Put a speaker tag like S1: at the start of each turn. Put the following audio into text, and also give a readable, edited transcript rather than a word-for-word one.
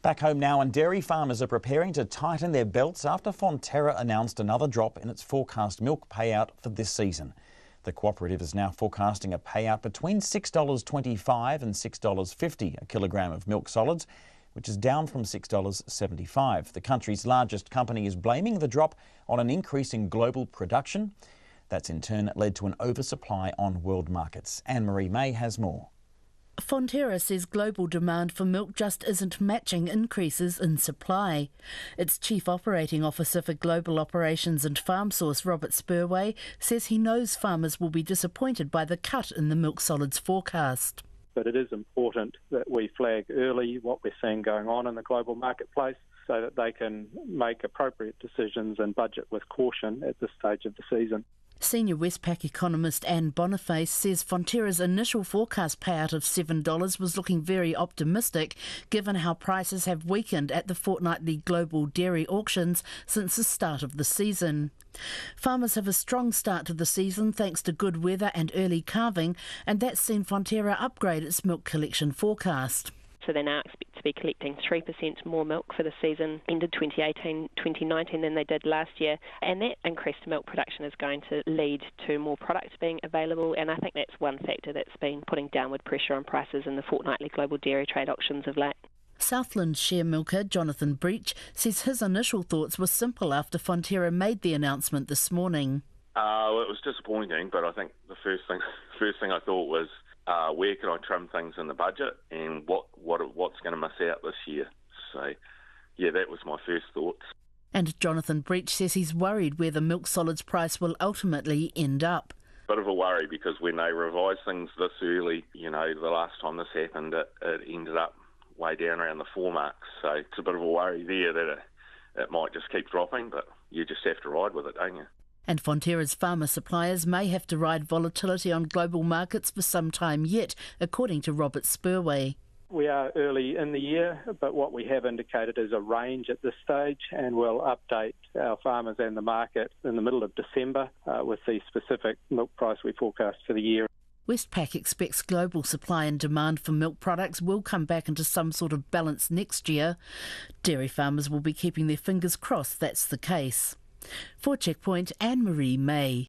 S1: Back home now, and dairy farmers are preparing to tighten their belts after Fonterra announced another drop in its forecast milk payout for this season. The co-operative is now forecasting a payout between $6.25 and $6.50 a kilogram of milk solids, which is down from $6.75. The country's largest company is blaming the drop on an increase in global production. That's in turn led to an oversupply on world markets. Anne-Marie May has more.
S2: Fonterra says global demand for milk just isn't matching increases in supply. Its Chief Operating Officer for Global Operations and Farm Source, Robert Spurway, says he knows farmers will be disappointed by the cut in the milk solids forecast.
S3: But it is important that we flag early what we're seeing going on in the global marketplace so that they can make appropriate decisions and budget with caution at this stage of the season.
S2: Senior Westpac economist Anne Boniface says Fonterra's initial forecast payout of $7 was looking very optimistic, given how prices have weakened at the fortnightly global dairy auctions since the start of the season. Farmers have a strong start to the season thanks to good weather and early calving, and that's seen Fonterra upgrade its milk collection forecast.
S4: So they now expect to be collecting 3% more milk for the season ended 2018-2019 than they did last year. And that increased milk production is going to lead to more product being available. And I think that's one factor that's been putting downward pressure on prices in the fortnightly global dairy trade auctions of late.
S2: Southland share milker Jonathan Breach says his initial thoughts were simple after Fonterra made the announcement this morning.
S5: Well, it was disappointing, but I think the first thing I thought was, where can I trim things in the budget and what's going to miss out this year? So, yeah, that was my first thoughts.
S2: And Jonathan Breach says he's worried where the milk solids price will ultimately end up.
S5: Bit of a worry because when they revise things this early, the last time this happened, it ended up way down around the 4 marks. So it's a bit of a worry there that it might just keep dropping, but you just have to ride with it, don't you?
S2: And Fonterra's farmer suppliers may have to ride volatility on global markets for some time yet, according to Robert Spurway.
S3: We are early in the year, but what we have indicated is a range at this stage, and we'll update our farmers and the market in the middle of December with the specific milk price we forecast for the year.
S2: Westpac expects global supply and demand for milk products will come back into some sort of balance next year. Dairy farmers will be keeping their fingers crossed that's the case. For Checkpoint, Anne-Marie May.